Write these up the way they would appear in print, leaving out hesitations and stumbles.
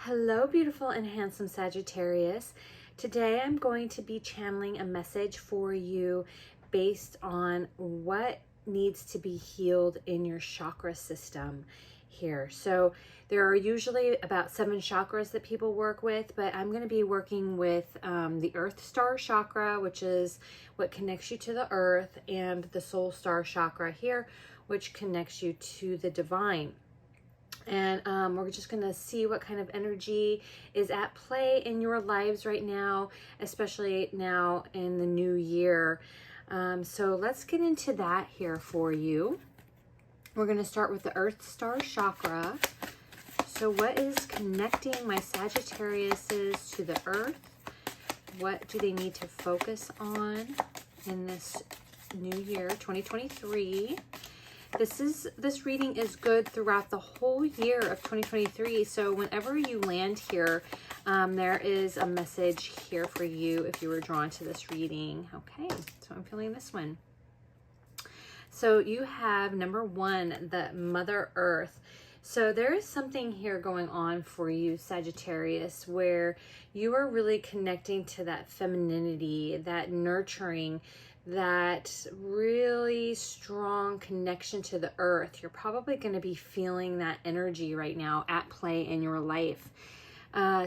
Hello, beautiful and handsome Sagittarius. Today I'm going to be channeling a message for you based on what needs to be healed in your chakra system here. So there are usually about 7 chakras that people work with, but I'm going to be working with the Earth Star chakra, which is what connects you to the earth, and the Soul Star chakra here, which connects you to the divine. And we're just going to see what kind of energy is at play in your lives right now, especially now in the new year. So let's get into that here for you. We're going to start with the Earth Star chakra. So what is connecting my Sagittariuses to the earth? What do they need to focus on in this new year, 2023? This reading is good throughout the whole year of 2023. So whenever you land here, there is a message here for you if you were drawn to this reading. Okay, so I'm feeling this one. So you have number 1, the Mother Earth. So there is something here going on for you, Sagittarius, where you are really connecting to that femininity, that nurturing, that really strong connection to the earth. You're probably going to be feeling that energy right now at play in your life.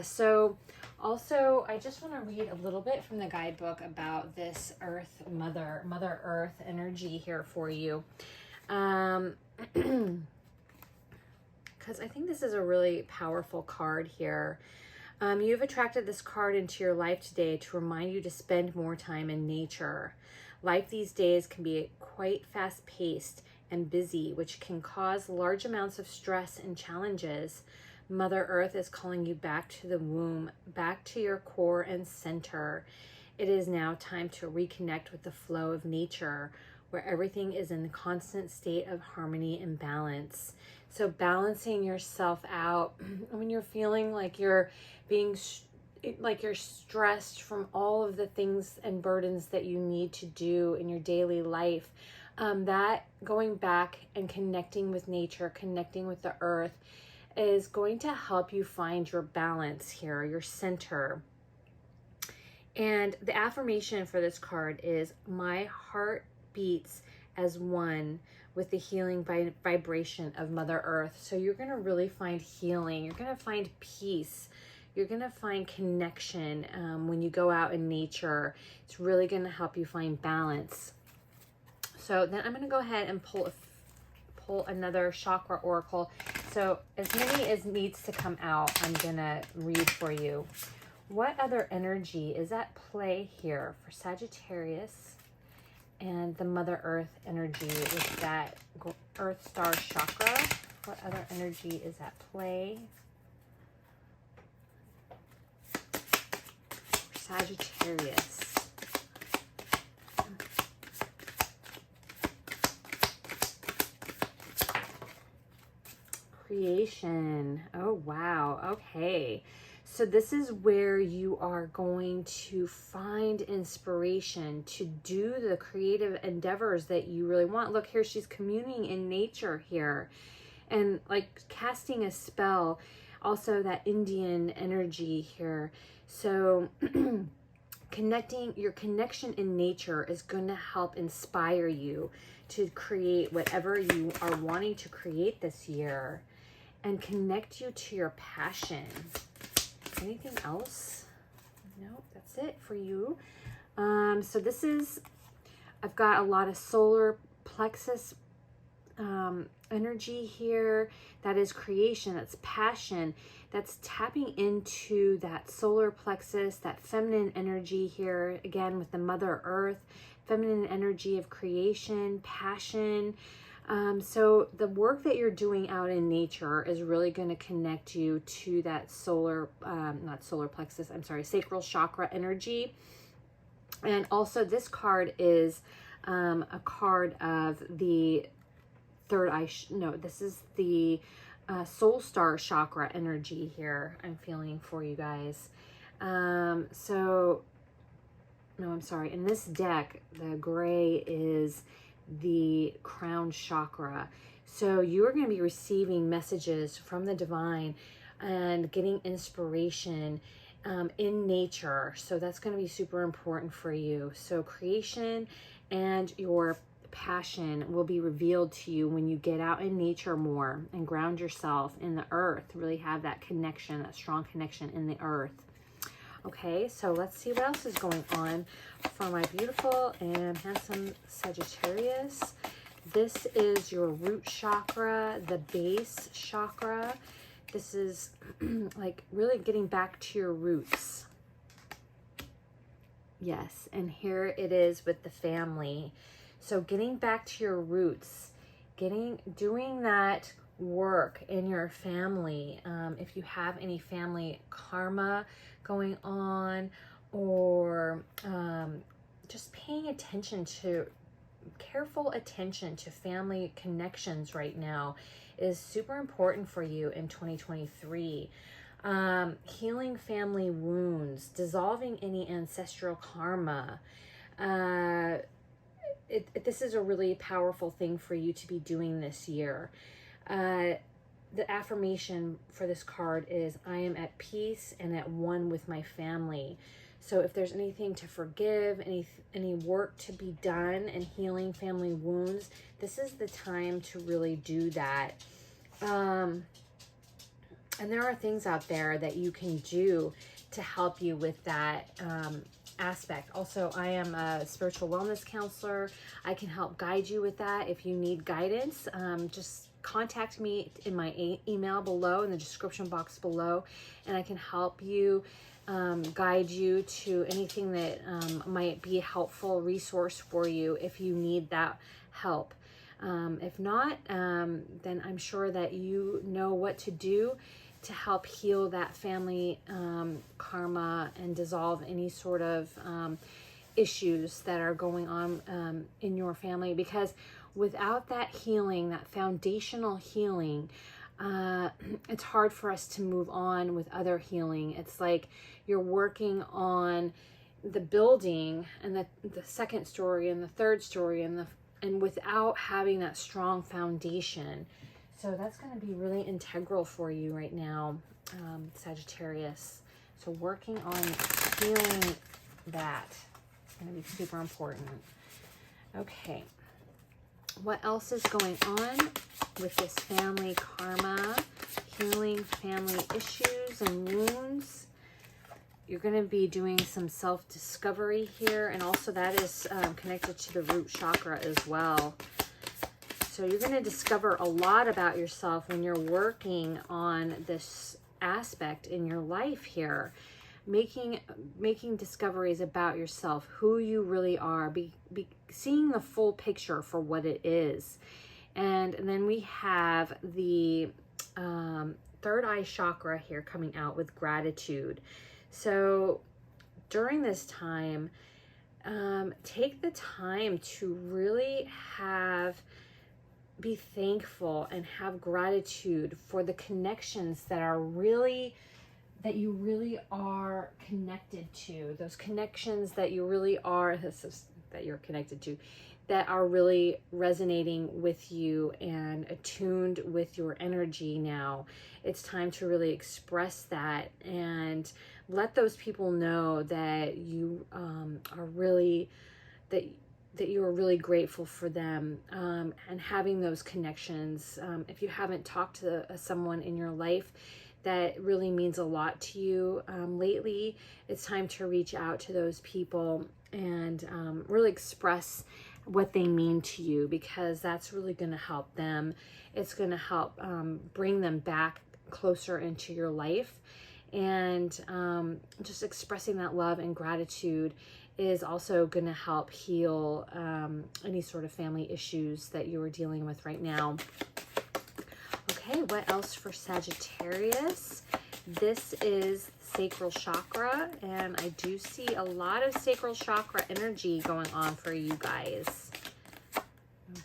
So also, I just want to read a little bit from the guidebook about this Earth, Mother Earth energy here for you. Because I think this is a really powerful card here. You've attracted this card into your life today to remind you to spend more time in nature. Life these days can be quite fast-paced and busy, which can cause large amounts of stress and challenges. Mother Earth is calling you back to the womb, back to your core and center. It is now time to reconnect with the flow of nature, where everything is in a constant state of harmony and balance. So balancing yourself out when you're feeling like you're being like you're stressed from all of the things and burdens that you need to do in your daily life, that going back and connecting with nature, connecting with the earth, is going to help you find your balance here, your center. And the affirmation for this card is, my heart beats as one with the healing vibration of Mother Earth. So you're going to really find healing. You're going to find peace. You're going to find connection when you go out in nature. It's really going to help you find balance. So then I'm going to go ahead and pull another chakra oracle. So as many as needs to come out, I'm going to read for you. What other energy is at play here for Sagittarius and the Mother Earth energy with that Earth Star chakra? What other energy is at play? Sagittarius. Creation. Oh, wow. Okay. So this is where you are going to find inspiration to do the creative endeavors that you really want. Look here, she's communing in nature here and like casting a spell. Also that Indian energy here. So your connection in nature is going to help inspire you to create whatever you are wanting to create this year and connect you to your passion. Anything else? No, that's it for you. So this is, I've got a lot of solar plexus energy here. That is creation, that's passion, that's tapping into that solar plexus, that feminine energy here, again with the Mother Earth, feminine energy of creation, passion. So the work that you're doing out in nature is really going to connect you to that not solar plexus, I'm sorry, sacral chakra energy. And also this card is a card of the third eye, this is the Soul Star chakra energy here I'm feeling for you guys. So, no, I'm sorry. In this deck, the gray is the crown chakra. So you are going to be receiving messages from the divine and getting inspiration in nature. So that's going to be super important for you. So creation and your passion will be revealed to you when you get out in nature more and ground yourself in the earth. Really have that connection, that strong connection in the earth. Okay, so let's see what else is going on for my beautiful and handsome Sagittarius. This is your root chakra, the base chakra. This is like really getting back to your roots. Yes, and here it is with the family. So getting back to your roots, doing that work in your family. If you have any family karma going on, or just paying attention to, careful attention to family connections right now is super important for you in 2023. Healing family wounds, dissolving any ancestral karma. This is a really powerful thing for you to be doing this year. The affirmation for this card is, I am at peace and at one with my family. So if there's anything to forgive, any work to be done in healing family wounds, this is the time to really do that. And there are things out there that you can do to help you with that aspect. Also, I am a spiritual wellness counselor. I can help guide you with that. If you need guidance, just contact me in my email below, in the description box below, and I can help you, guide you to anything that might be a helpful resource for you if you need that help. If not, then I'm sure that you know what to do to help heal that family karma and dissolve any sort of issues that are going on in your family. Because without that healing, that foundational healing, it's hard for us to move on with other healing. It's like you're working on the building and the second story and the third story and without having that strong foundation. So that's going to be really integral for you right now, Sagittarius. So working on healing that is going to be super important. Okay. What else is going on with this family karma, healing family issues and wounds? You're going to be doing some self-discovery here, and also that is connected to the root chakra as well. So you're going to discover a lot about yourself when you're working on this aspect in your life here. Making discoveries about yourself, who you really are, seeing the full picture for what it is. And then we have the third eye chakra here coming out with gratitude. So during this time, take the time to really be thankful and have gratitude for the connections that you really are connected to, those connections that you really are, that you're connected to, that are really resonating with you and attuned with your energy now. It's time to really express that and let those people know that you are really, that you are really grateful for them, and having those connections. If you haven't talked to someone in your life that really means a lot to you lately, it's time to reach out to those people and really express what they mean to you, because that's really going to help them. It's going to help bring them back closer into your life. And just expressing that love and gratitude is also going to help heal any sort of family issues that you are dealing with right now. Okay, what else for Sagittarius? This is sacral chakra, and I do see a lot of sacral chakra energy going on for you guys.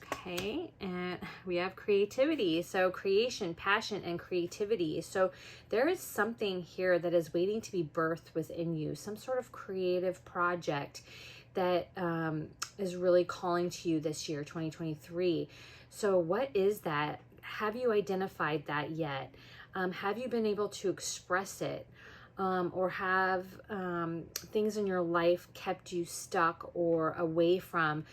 Okay, and we have creativity. So creation, passion, and creativity. So there is something here that is waiting to be birthed within you, some sort of creative project that is really calling to you this year, 2023. So what is that? Have you identified that yet? Have you been able to express it? Or have things in your life kept you stuck or away from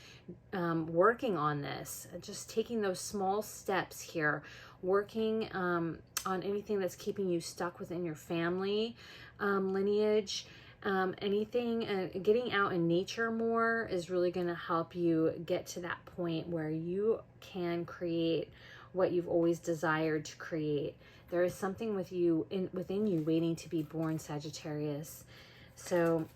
working on this? Just taking those small steps here, working on anything that's keeping you stuck within your family lineage. Anything, getting out in nature more is really going to help you get to that point where you can create what you've always desired to create. There is something within you waiting to be born, Sagittarius. So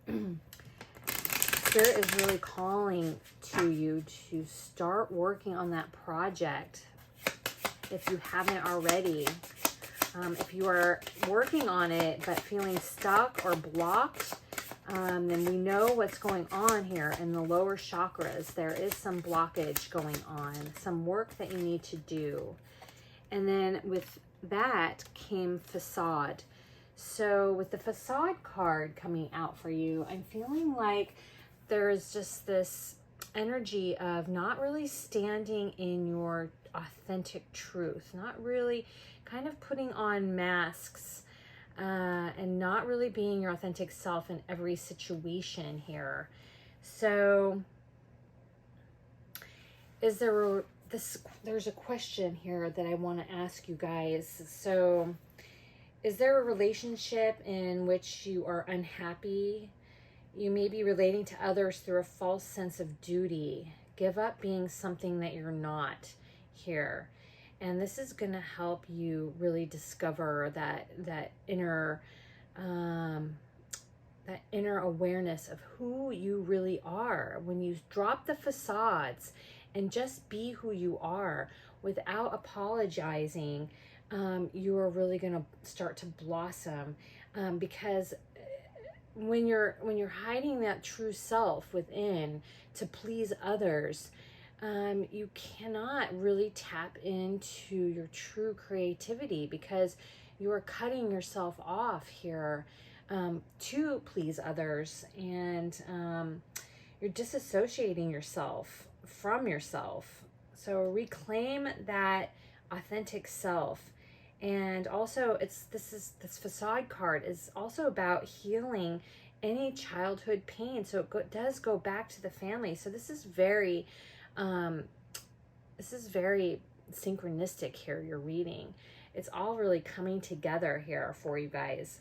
Spirit is really calling to you to start working on that project if you haven't already. If you are working on it but feeling stuck or blocked, then we know what's going on here in the lower chakras. There is some blockage going on, some work that you need to do. And then with that came facade. So with the facade card coming out for you, I'm feeling like there's just this energy of not really standing in your authentic truth, not really, kind of putting on masks and not really being your authentic self in every situation here. So there's a question here that I want to ask you guys. So is there a relationship in which you are unhappy? You may be relating to others through a false sense of duty. Give up being something that you're not here. And this is going to help you really discover that inner awareness of who you really are. When you drop the facades and just be who you are without apologizing, you are really going to start to blossom. Because when you're hiding that true self within to please others, you cannot really tap into your true creativity, because you are cutting yourself off here to please others, and you're disassociating yourself from yourself. So reclaim that authentic self. And also this facade card is also about healing any childhood pain. So it does go back to the family. So this is very synchronistic here, your reading. It's all really coming together here for you guys.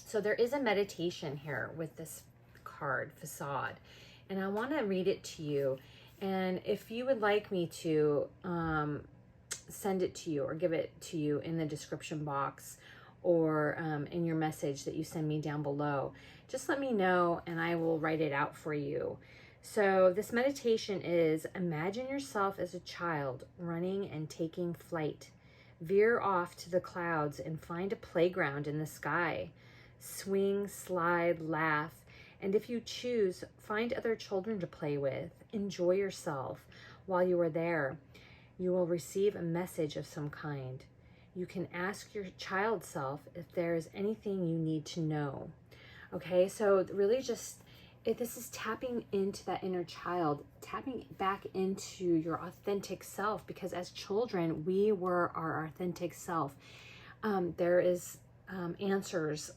So there is a meditation here with this card, facade, and I want to read it to you. And if you would like me to send it to you or give it to you in the description box, or in your message that you send me down below, just let me know and I will write it out for you. So this meditation is: imagine yourself as a child running and taking flight. Veer off to the clouds and find a playground in the sky. Swing, slide, laugh, and if you choose, find other children to play with. Enjoy yourself. While you are there, you will receive a message of some kind. You can ask your child self if there is anything you need to know. Okay, so really just, this is tapping into that inner child, tapping back into your authentic self, because as children, we were our authentic self. There is answers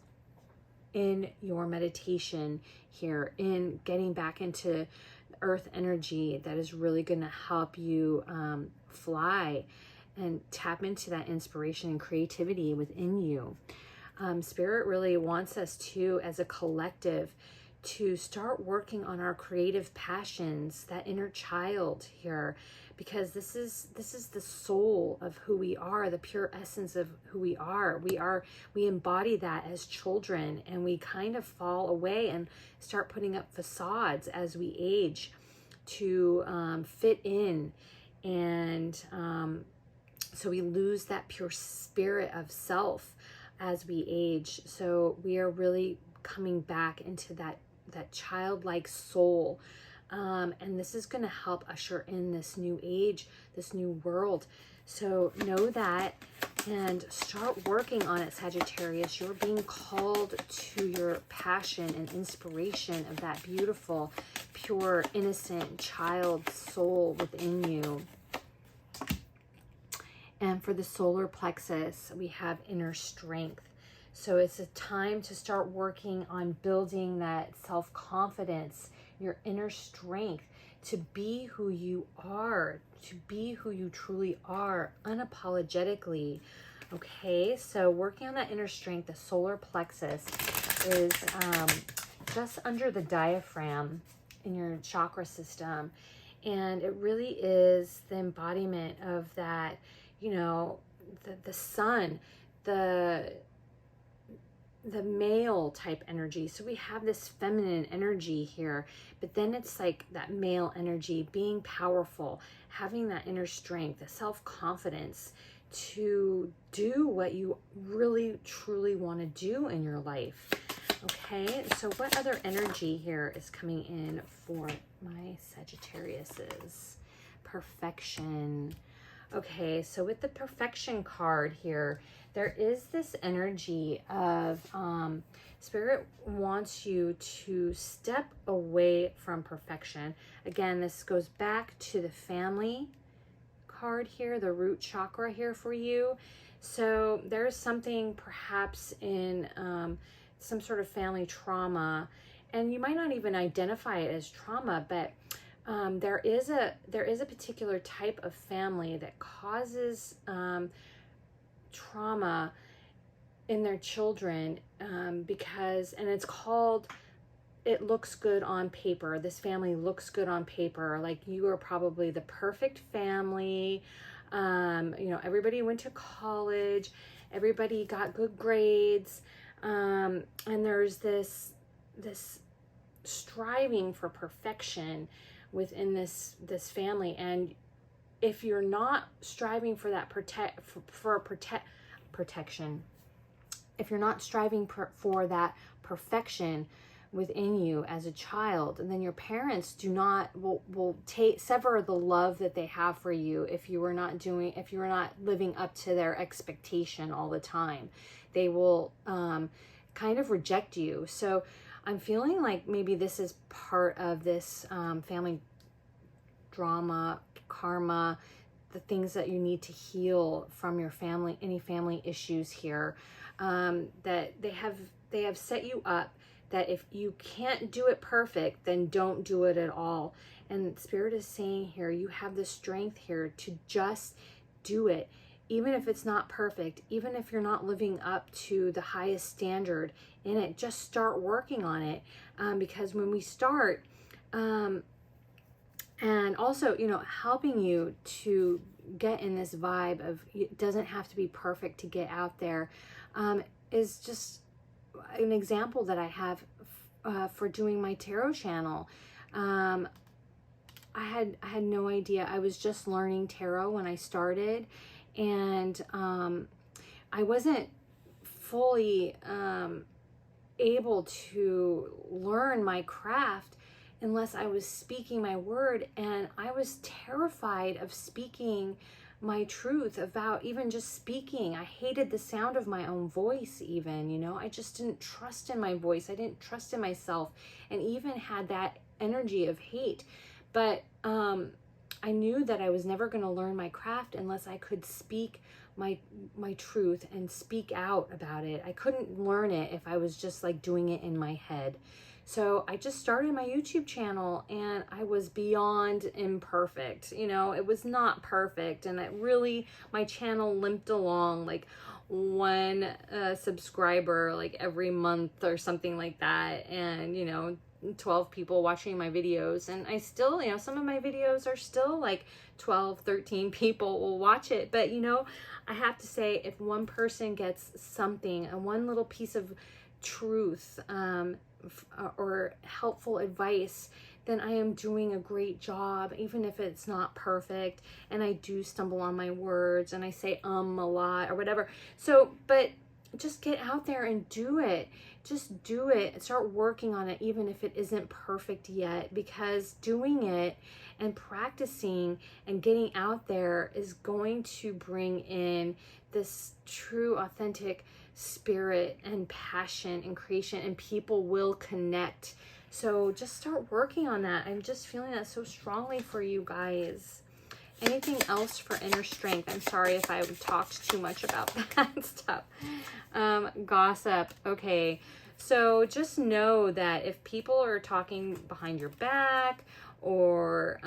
in your meditation here, in getting back into earth energy, that is really going to help you fly and tap into that inspiration and creativity within you. Spirit really wants us to, as a collective, to start working on our creative passions, that inner child here, because this is the soul of who we are, the pure essence of who we are. We embody that as children, and we kind of fall away and start putting up facades as we age to fit in, and so we lose that pure spirit of self as we age. So we are really coming back into that childlike soul, and this is going to help usher in this new age, this new world. So know that and start working on it, Sagittarius. You're being called to your passion and inspiration of that beautiful, pure, innocent child soul within you. And for the solar plexus, we have inner strength. So it's a time to start working on building that self-confidence, your inner strength, to be who you are, to be who you truly are, unapologetically. Okay, so working on that inner strength, the solar plexus is just under the diaphragm in your chakra system. And it really is the embodiment of that, you know, the sun, the male type energy. So we have this feminine energy here, but then it's like that male energy, being powerful, having that inner strength, the self-confidence to do what you really truly want to do in your life. Okay, so what other energy here is coming in for my Sagittariuses? Perfection. Okay, so with the perfection card here, there is this energy of Spirit wants you to step away from perfection. Again, this goes back to the family card here, the root chakra here for you. So there's something perhaps in some sort of family trauma, and you might not even identify it as trauma, but there is a particular type of family that causes trauma in their children because, and it's called, it looks good on paper. This family looks good on paper. Like you are probably the perfect family. You know, everybody went to college, everybody got good grades, and there's this striving for perfection within this family. And if you're not striving for that protection, if you're not striving for that perfection within you as a child, and then your parents will sever the love that they have for you if you are not living up to their expectation all the time. They will kind of reject you. So I'm feeling like maybe this is part of this family drama, karma, the things that you need to heal from your family, any family issues here, that they have set you up, that if you can't do it perfect, then don't do it at all. And Spirit is saying here, you have the strength here to just do it. Even if it's not perfect, even if you're not living up to the highest standard in it, just start working on it. Because when we start, and also, you know, helping you to get in this vibe of it doesn't have to be perfect to get out there, is just an example that I have for doing my tarot channel. I had no idea. I was just learning tarot when I started, and I wasn't fully able to learn my craft unless I was speaking my word. And I was terrified of speaking my truth, about even just speaking. I hated the sound of my own voice even, you know. I just didn't trust in my voice. I didn't trust in myself, and even had that energy of hate. But I knew that I was never going to learn my craft unless I could speak my truth and speak out about it. I couldn't learn it if I was just like doing it in my head. So I just started my YouTube channel, and I was beyond imperfect. You know, it was not perfect, and it really, my channel limped along like one subscriber like every month or something like that. And, you know, 12 people watching my videos, and I still, you know, some of my videos are still like 12, 13 people will watch it. But, you know, I have to say, if one person gets something, and one little piece of truth, or helpful advice, then I am doing a great job, even if it's not perfect, and I do stumble on my words, and I say a lot or whatever. So, but just get out there and do it. Just do it. Start working on it, even if it isn't perfect yet, because doing it and practicing and getting out there is going to bring in this true, authentic spirit and passion and creation, and people will connect. So just start working on that. I'm just feeling that so strongly for you guys. Anything else for inner strength? I'm sorry if I talked too much about that stuff. Gossip. Okay. So just know that if people are talking behind your back, or,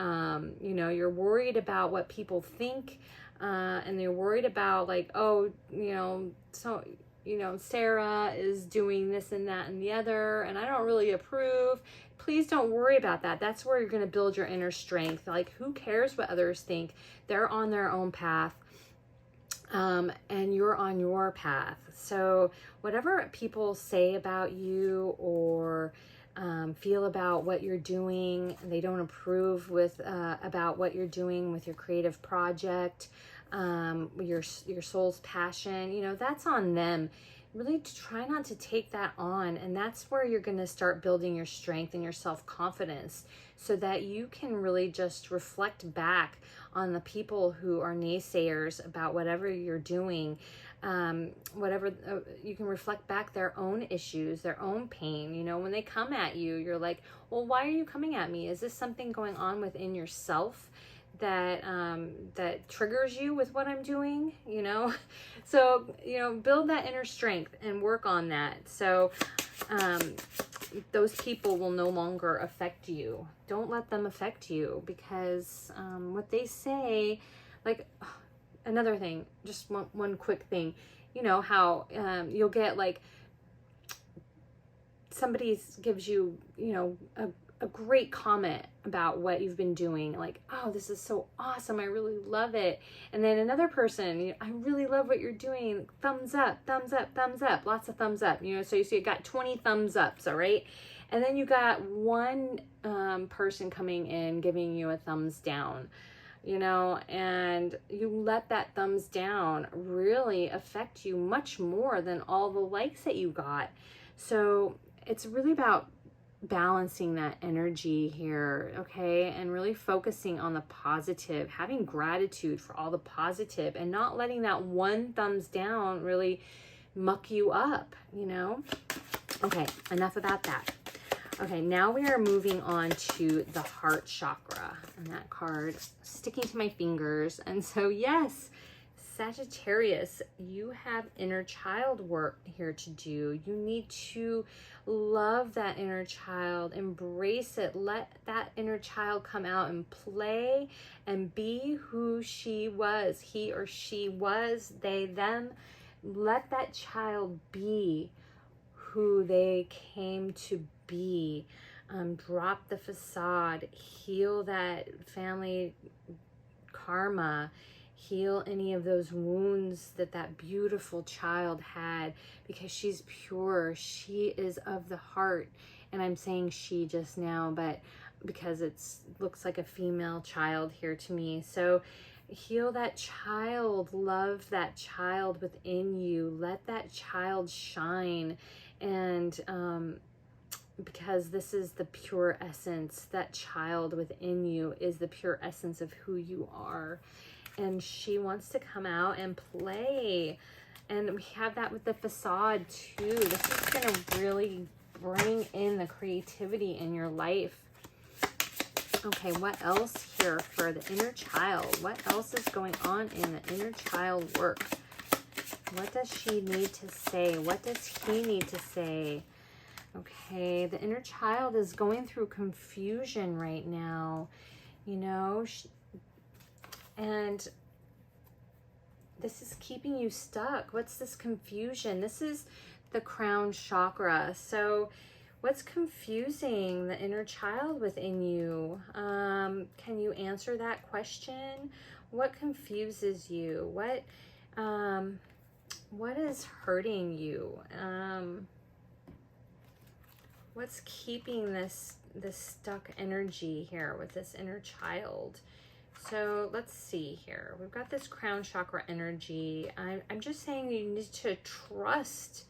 you know, you're worried about what people think, and you're worried about like, oh, you know, so, you know, Sarah is doing this and that and the other, and I don't really approve. Please don't worry about that. That's where you're going to build your inner strength. Like, who cares what others think? They're on their own path. And you're on your path. So whatever people say about you, or feel about what you're doing, they don't approve with about what you're doing with your creative project, your soul's passion, you know, that's on them. Really try not to take that on, and that's where you're going to start building your strength and your self-confidence, so that you can really just reflect back on the people who are naysayers about whatever you're doing. You can reflect back their own issues, their own pain. You know, when they come at you, you're like, well, why are you coming at me? Is this something going on within yourself that that triggers you with what I'm doing, you know? So, you know, build that inner strength and work on that. So those people will no longer affect you. Don't let them affect you, because what they say, like, another thing, just one quick thing, you know how you'll get like, somebody gives you, you know, a great comment about what you've been doing, like, oh, this is so awesome, I really love it. And then another person, you know, I really love what you're doing, thumbs up, thumbs up, thumbs up, lots of thumbs up, you know, so you see you got 20 thumbs ups, all right? And then you got one person coming in giving you a thumbs down, you know, and you let that thumbs down really affect you much more than all the likes that you got. So it's really about balancing that energy here, okay? And really focusing on the positive, having gratitude for all the positive, and not letting that one thumbs down really muck you up, you know? Okay, enough about that. Okay, now we are moving on to the heart chakra, and that card sticking to my fingers. And so, yes, Sagittarius, you have inner child work here to do. You need to love that inner child, embrace it, let that inner child come out and play and be who she was, he or she was, they, them. Let that child be who they came to be. Drop the facade, heal that family karma, heal any of those wounds that that beautiful child had, because she's pure, she is of the heart. And I'm saying she just now, but because it's looks like a female child here to me. So heal that child, love that child within you, let that child shine. And because this is the pure essence, that child within you is the pure essence of who you are. And she wants to come out and play. And we have that with the facade too. This is going to really bring in the creativity in your life. Okay, what else here for the inner child? What else is going on in the inner child work? What does she need to say? What does he need to say? Okay, the inner child is going through confusion right now, you know, and this is keeping you stuck. What's this confusion? This is the crown chakra. So what's confusing the inner child within you? Can you answer that question? What confuses you? What is hurting you? What's keeping this stuck energy here with this inner child? So let's see here. We've got this crown chakra energy. I'm just saying you need to trust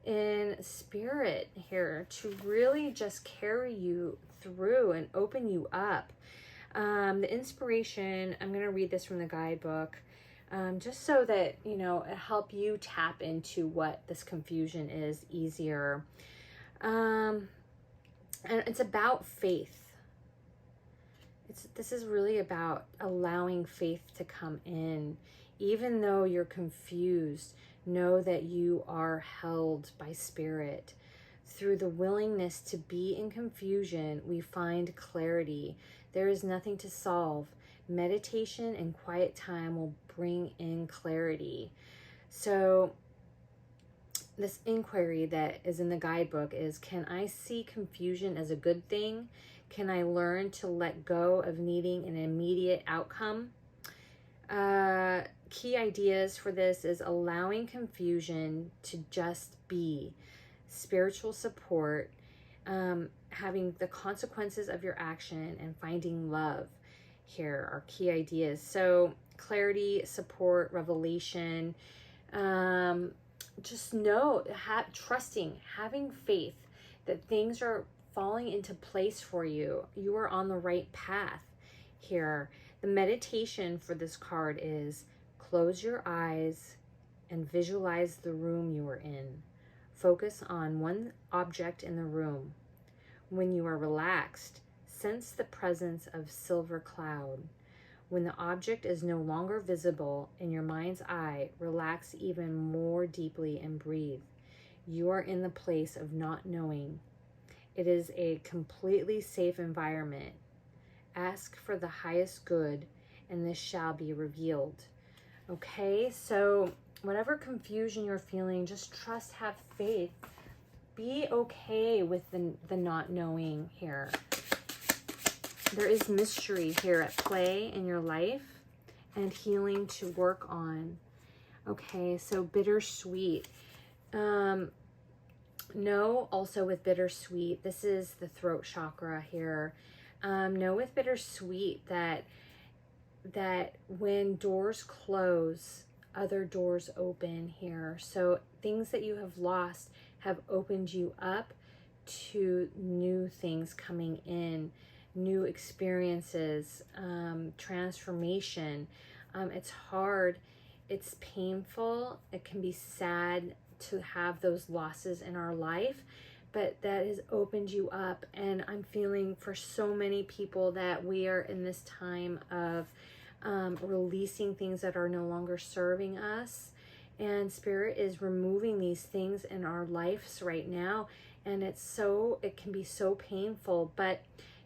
in spirit here to really just carry you through and open you up. The inspiration, I'm going to read this from the guidebook, just so that, you know, it help you tap into what this confusion is easier. And it's about faith. This is really about allowing faith to come in. Even though you're confused, know that you are held by spirit. Through the willingness to be in confusion, we find clarity. There is nothing to solve. Meditation and quiet time will bring in clarity. So this inquiry that is in the guidebook is, can I see confusion as a good thing? Can I learn to let go of needing an immediate outcome? Key ideas for this is allowing confusion to just be, spiritual support, having the consequences of your action, and finding love. Here are key ideas. So clarity, support, revelation, just know, trusting, having faith that things are falling into place for you. You are on the right path here. The meditation for this card is close your eyes and visualize the room you are in. Focus on one object in the room. When you are relaxed, sense the presence of silver cloud. When the object is no longer visible in your mind's eye, relax even more deeply and breathe. You are in the place of not knowing. It is a completely safe environment. Ask for the highest good, and this shall be revealed. Okay, so whatever confusion you're feeling, just trust, have faith. Be okay with the not knowing here. There is mystery here at play in your life and healing to work on. Okay, so bittersweet. Know also with bittersweet, this is the throat chakra here. Know with bittersweet that when doors close, other doors open here. So things that you have lost have opened you up to new things coming in, new experiences, transformation. It's hard, it's painful, it can be sad to have those losses in our life, but that has opened you up. And I'm feeling for so many people that we are in this time of releasing things that are no longer serving us, and Spirit is removing these things in our lives right now, and it can be so painful, but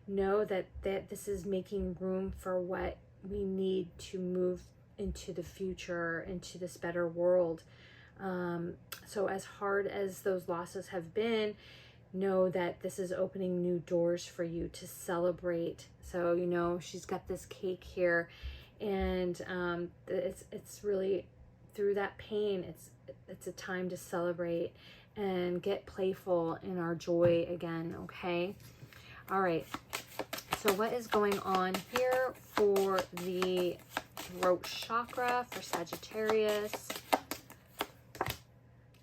know that this is making room for what we need to move into the future, into this better world. So as hard as those losses have been, know that this is opening new doors for you to celebrate. So, you know, she's got this cake here, and it's really, through that pain, it's a time to celebrate and get playful in our joy again. Okay, all right, so what is going on here for the throat chakra for Sagittarius?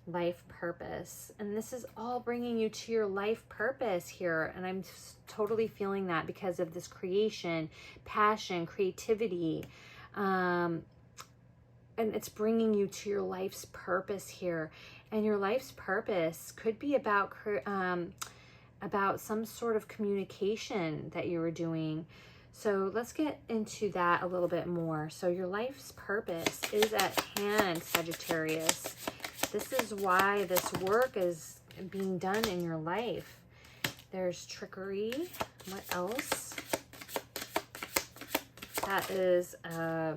Life purpose. And this is all bringing you to your life purpose here, and I'm totally feeling that because of this creation, passion, creativity, and it's bringing you to your life's purpose here. And your life's purpose could be about some sort of communication that you were doing. So let's get into that a little bit more. So your life's purpose is at hand, Sagittarius. This is why this work is being done in your life. There's trickery. What else? That is a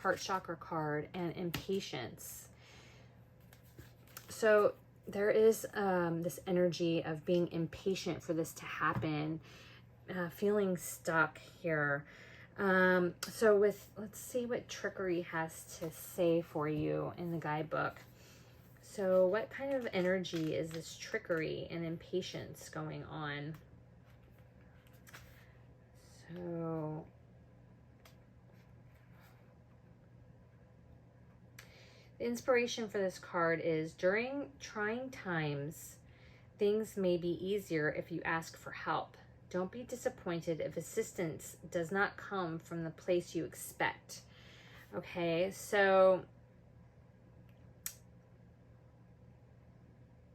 heart chakra card, and impatience. So there is this energy of being impatient for this to happen, feeling stuck here. So let's see what trickery has to say for you in the guidebook. So what kind of energy is this trickery and impatience going on? So the inspiration for this card is, during trying times, things may be easier if you ask for help. Don't be disappointed if assistance does not come from the place you expect. Okay, so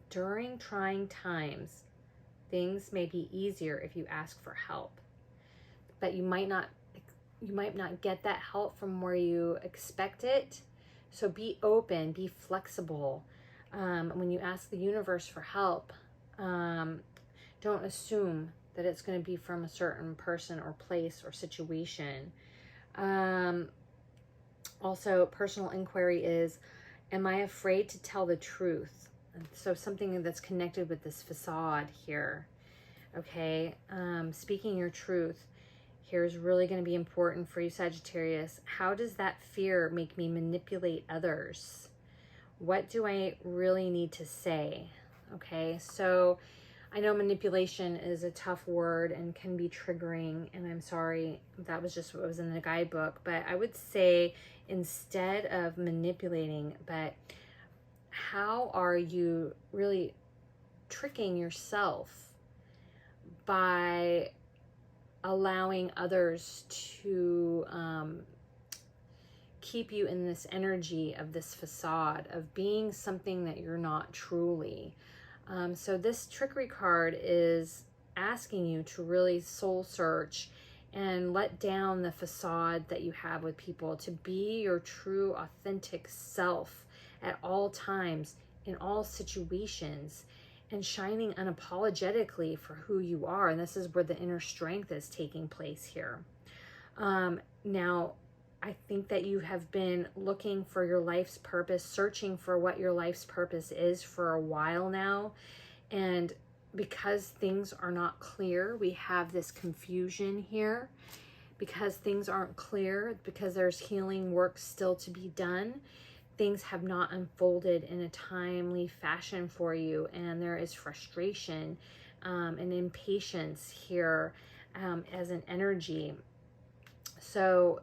during trying times, things may be easier if you ask for help. but you might not get that help from where you expect it. So be open, be flexible. When you ask the universe for help, don't assume that it's going to be from a certain person or place or situation. Also, personal inquiry is, am I afraid to tell the truth? So something that's connected with this facade here. Okay, speaking your truth here is really going to be important for you, Sagittarius. How does that fear make me manipulate others? What do I really need to say? Okay, so I know manipulation is a tough word and can be triggering, and I'm sorry, that was just what was in the guidebook, but I would say instead of manipulating, but how are you really tricking yourself by allowing others to keep you in this energy of this facade of being something that you're not truly? So this trickery card is asking you to really soul search and let down the facade that you have with people, to be your true, authentic self at all times, in all situations, and shining unapologetically for who you are. And this is where the inner strength is taking place here. Now, I think that you have been looking for your life's purpose, searching for what your life's purpose is for a while now. And because things are not clear, we have this confusion here. Because things aren't clear, because there's healing work still to be done, things have not unfolded in a timely fashion for you, and there is frustration and impatience here as an energy. So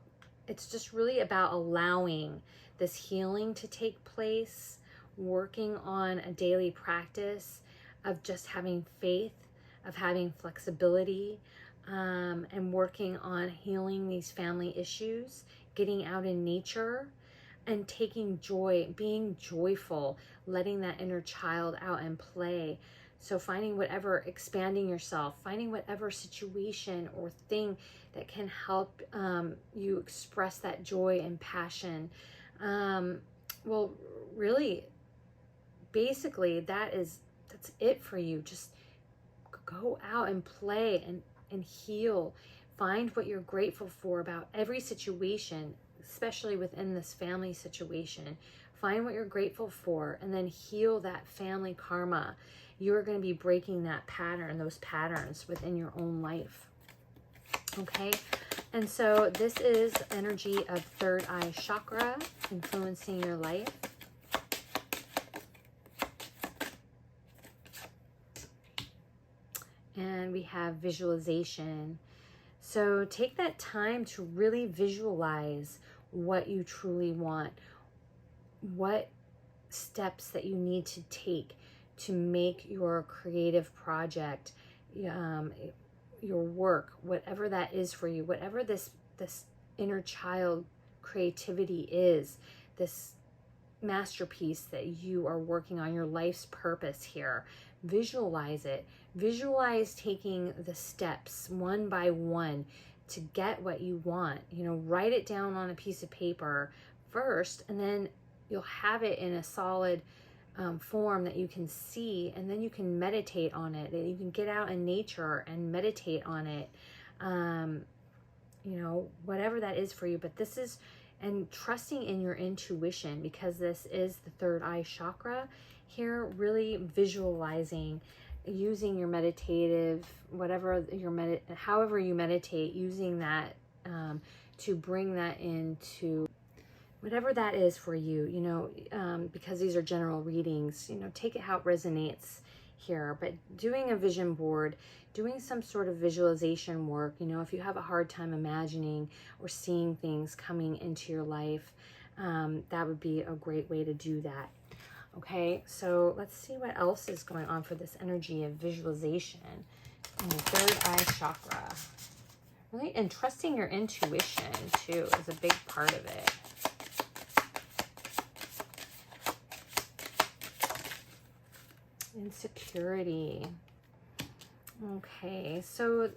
it's just really about allowing this healing to take place, working on a daily practice of just having faith, of having flexibility, and working on healing these family issues, getting out in nature, and taking joy, being joyful, letting that inner child out and play. So finding whatever, expanding yourself, finding whatever situation or thing that can help you express that joy and passion. Well, really, basically, that's it for you. Just go out and play and heal. Find what you're grateful for about every situation, especially within this family situation. Find what you're grateful for and then heal that family karma. You're going to be breaking that pattern, those patterns within your own life. Okay, and so this is energy of third eye chakra influencing your life. And we have visualization. So take that time to really visualize what you truly want, what steps that you need to take to make your creative project, your work, whatever that is for you, whatever this inner child creativity is, this masterpiece that you are working on, your life's purpose here. Visualize it. Visualize taking the steps one by one to get what you want. Write it down on a piece of paper first, and then you'll have it in a solid form that you can see, and then you can meditate on it. You can get out in nature and meditate on it. Whatever that is for you. But this is, and trusting in your intuition, because this is the third eye chakra here, really visualizing, using your meditative, however you meditate, using that to bring that into whatever that is for you, because these are general readings, take it how it resonates here. But doing a vision board, doing some sort of visualization work, if you have a hard time imagining or seeing things coming into your life, that would be a great way to do that. Okay, so let's see what else is going on for this energy of visualization in the third eye chakra. Really, and trusting your intuition too is a big part of it. Insecurity. Okay, so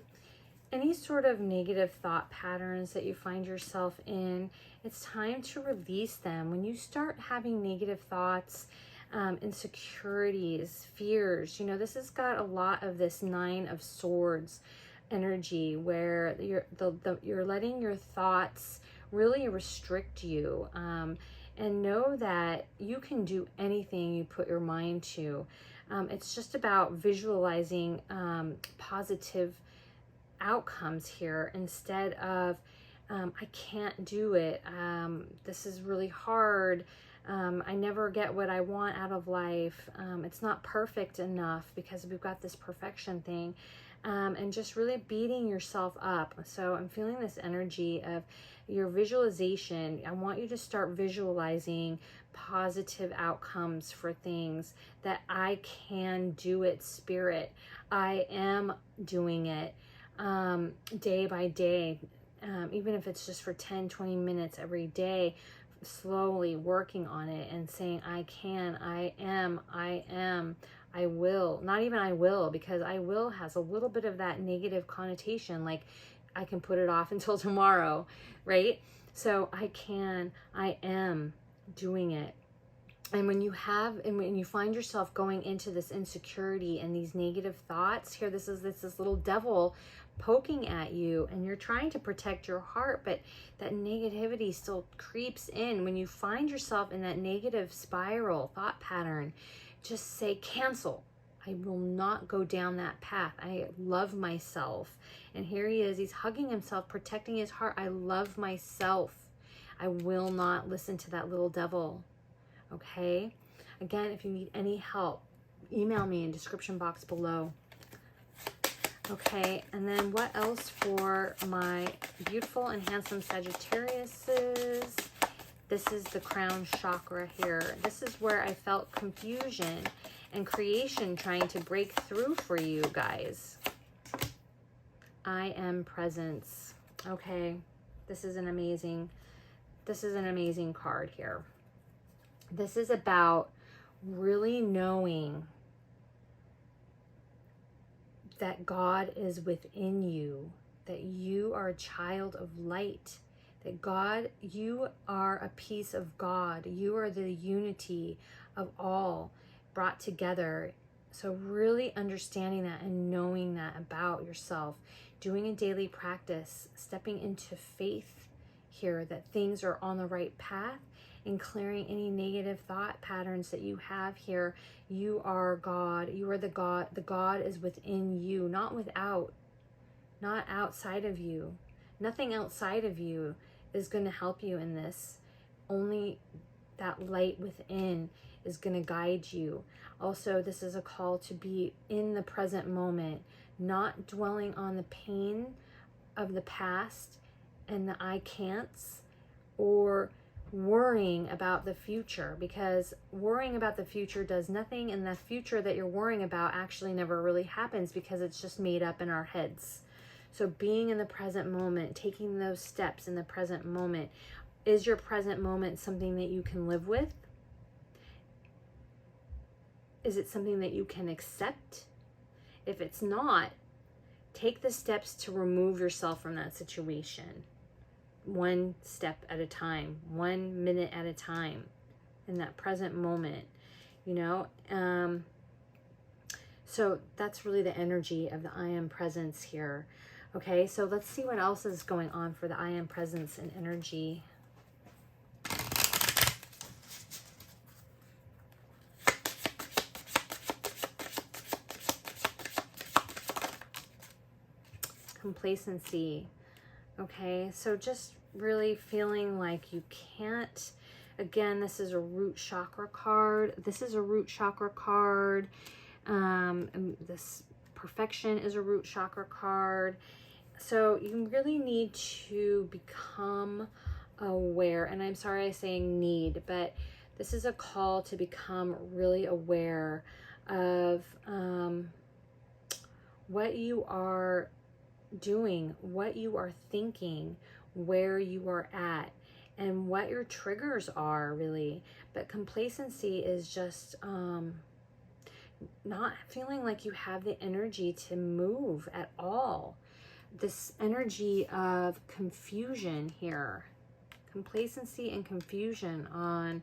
any sort of negative thought patterns that you find yourself in, it's time to release them. When you start having negative thoughts, insecurities, fears, you know, this has got a lot of this Nine of Swords energy where you're letting your thoughts really restrict you. And know that you can do anything you put your mind to. It's just about visualizing positive outcomes here instead of I can't do it, this is really hard, I never get what I want out of life, it's not perfect enough, because we've got this perfection thing, and just really beating yourself up. So I'm feeling this energy of your visualization. I want you to start visualizing positive outcomes for things, that I can do it, spirit. I am doing it day by day, even if it's just for 10-20 minutes every day, slowly working on it and saying, I can, I am, I will. Not even I will, because I will has a little bit of that negative connotation, like I can put it off until tomorrow, right? So I can, I am doing it. And when you find yourself going into this insecurity and these negative thoughts here, this is this little devil poking at you, and you're trying to protect your heart, but that negativity still creeps in. When you find yourself in that negative spiral thought pattern, just say, cancel. I will not go down that path. I love myself. And here he is. He's hugging himself, protecting his heart. I love myself. I will not listen to that little devil. Okay? Again, if you need any help, email me in the description box below. Okay, and then what else for my beautiful and handsome Sagittariuses? This is the crown chakra here. This is where I felt confusion and creation trying to break through for you guys. I am presence. Okay, this is an amazing card here. This is about really knowing that God is within you, that you are a child of light, that God, you are a piece of God. You are the unity of all brought together. So really understanding that and knowing that about yourself, doing a daily practice, stepping into faith here that things are on the right path, and clearing any negative thought patterns that you have here. You are God. You are the God. The God is within you, not without, not outside of you. Nothing outside of you is going to help you in this. Only that light within is going to guide you. Also, this is a call to be in the present moment, not dwelling on the pain of the past and the I can'ts, or worrying about the future, because worrying about the future does nothing, and the future that you're worrying about actually never really happens, because it's just made up in our heads. So being in the present moment, taking those steps in the present moment. Is your present moment something that you can live with? Is it something that you can accept? If it's not, take the steps to remove yourself from that situation. One step at a time, 1 minute at a time, in that present moment, you know. So that's really the energy of the I am presence here. Okay, so let's see what else is going on for the I am presence and energy. Complacency. Okay, so just really feeling like you can't. Again, this is a root chakra card. This is a root chakra card. And this perfection is a root chakra card. So you really need to become aware. And I'm sorry I'm saying need, but this is a call to become really aware of what you are doing, what you are thinking, where you are at, and what your triggers are, really. But complacency is just not feeling like you have the energy to move at all. this energy of confusion here, complacency and confusion on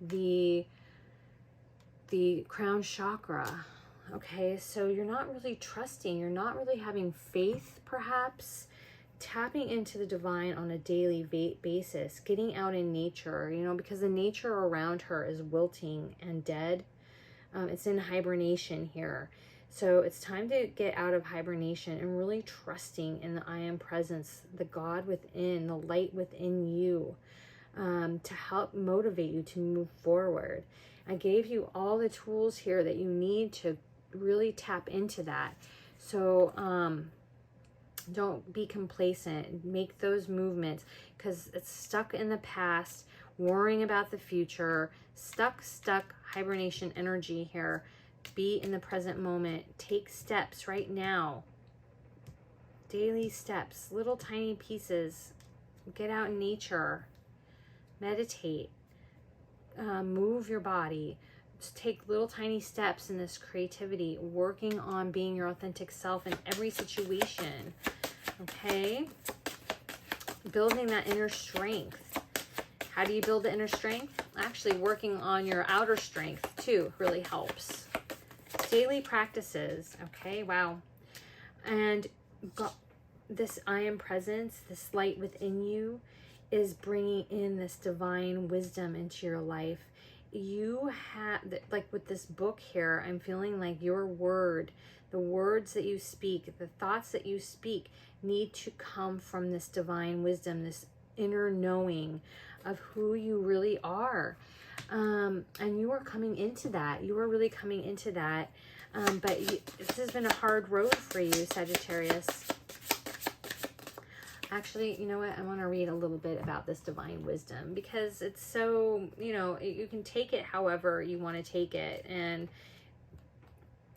the crown chakra. Okay, so you're not really trusting, you're not really having faith, perhaps tapping into the divine on a daily basis, getting out in nature, you know, because the nature around her is wilting and dead. It's in hibernation here. So it's time to get out of hibernation and really trusting in the I am presence, the God within, the light within you, to help motivate you to move forward. I gave you all the tools here that you need to really tap into that. So don't be complacent. Make those movements, because it's stuck in the past, worrying about the future, stuck hibernation energy here. Be in the present moment. Take steps right now. Daily steps, little tiny pieces. Get out in nature. Meditate. Move your body. Just take little tiny steps in this creativity, working on being your authentic self in every situation. Okay? Building that inner strength. How do you build the inner strength? Actually, working on your outer strength too really helps. Daily practices. Okay, wow. And God, this I am presence, this light within you, is bringing in this divine wisdom into your life. You have, like with this book here, I'm feeling like your word, the words that you speak, the thoughts that you speak need to come from this divine wisdom, this inner knowing of who you really are. And you are coming into that. You are really coming into that. But this has been a hard road for you, Sagittarius. Actually, you know what? I want to read a little bit about this divine wisdom, because it's so, you know, you can take it however you want to take it. And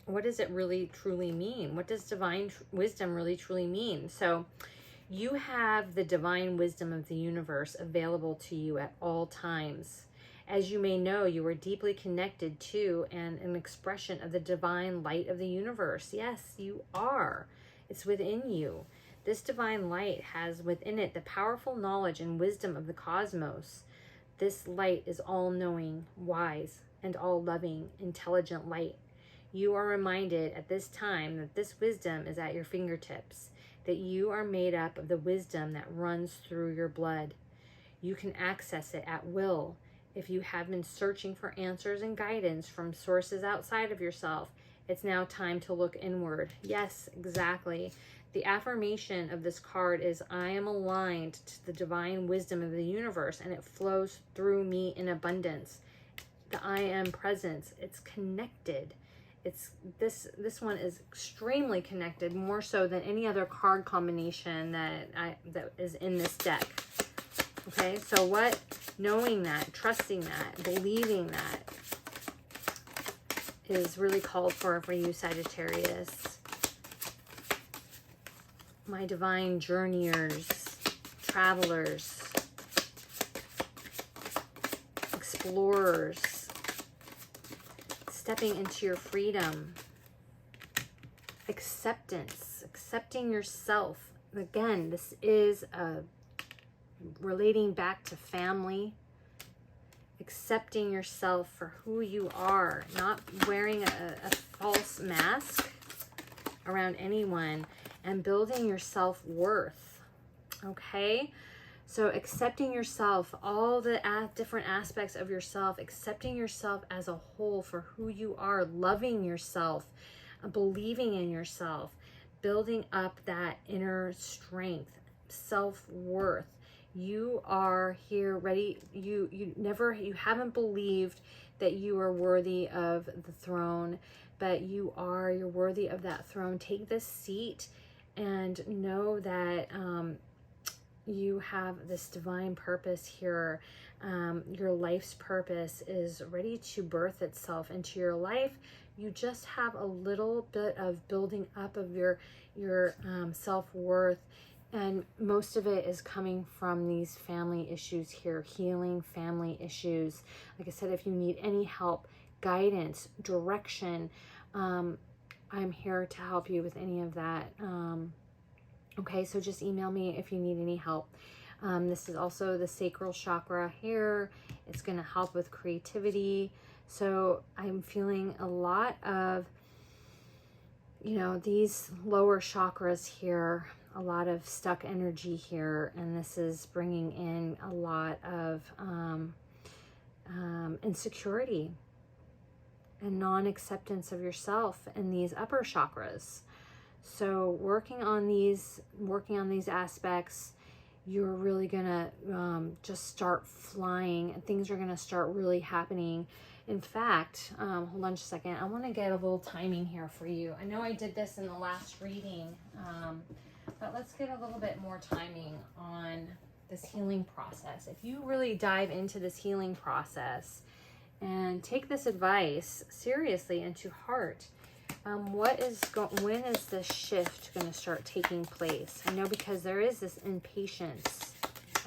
what does it really truly mean? What does divine wisdom really truly mean? So you have the divine wisdom of the universe available to you at all times. As you may know, you are deeply connected to and an expression of the divine light of the universe. Yes, you are. It's within you. This divine light has within it the powerful knowledge and wisdom of the cosmos. This light is all-knowing, wise, and all-loving, intelligent light. You are reminded at this time that this wisdom is at your fingertips, that you are made up of the wisdom that runs through your blood. You can access it at will. If you have been searching for answers and guidance from sources outside of yourself, it's now time to look inward. Yes, exactly. The affirmation of this card is, I am aligned to the divine wisdom of the universe, and it flows through me in abundance. The I am presence, it's connected. It's this one is extremely connected, more so than any other card combination that is in this deck. Okay, so what? Knowing that, trusting that, believing that is really called for you, Sagittarius. My divine journeyers, travelers, explorers, stepping into your freedom, acceptance, accepting yourself. Again, this is relating back to family, accepting yourself for who you are, not wearing a false mask around anyone, and building your self-worth. Okay, so accepting yourself, all the different aspects of yourself, accepting yourself as a whole for who you are, loving yourself, believing in yourself, building up that inner strength, self-worth. You are here ready. You haven't believed that you are worthy of the throne, but you're worthy of that throne. Take this seat and know that you have this divine purpose here. Your life's purpose is ready to birth itself into your life. You just have a little bit of building up of your self-worth. And most of it is coming from these family issues here, healing family issues. Like I said, if you need any help, guidance, direction, I'm here to help you with any of that. Okay, so just email me if you need any help. This is also the sacral chakra here. It's going to help with creativity. So I'm feeling a lot of, you know, these lower chakras here, a lot of stuck energy here. And this is bringing in a lot of insecurity and non-acceptance of yourself in these upper chakras. So working on these aspects, you're really gonna just start flying, and things are gonna start really happening. In fact, hold on just a second. I want to get a little timing here for you. I know I did this in the last reading, but let's get a little bit more timing on this healing process. If you really dive into this healing process and take this advice seriously and to heart, when is this shift going to start taking place? I know, because there is this impatience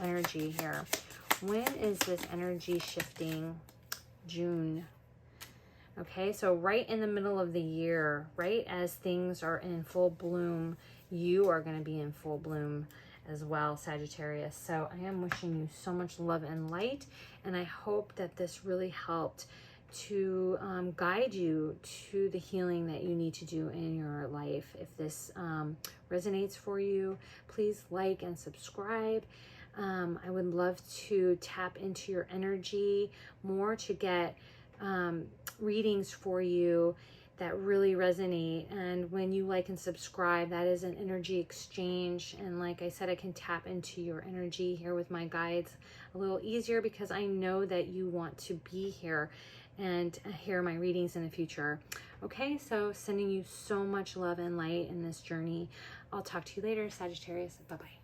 energy here. When is this energy shifting? June. Okay, so right in the middle of the year, right as things are in full bloom, you are going to be in full bloom as well, Sagittarius. So I am wishing you so much love and light, and I hope that this really helped to guide you to the healing that you need to do in your life. If this resonates for you, please like and subscribe. I would love to tap into your energy more to get readings for you that really resonate. And when you like and subscribe, that is an energy exchange. And like I said, I can tap into your energy here with my guides a little easier, because I know that you want to be here and hear my readings in the future. Okay, so sending you so much love and light in this journey. I'll talk to you later, Sagittarius. Bye-bye.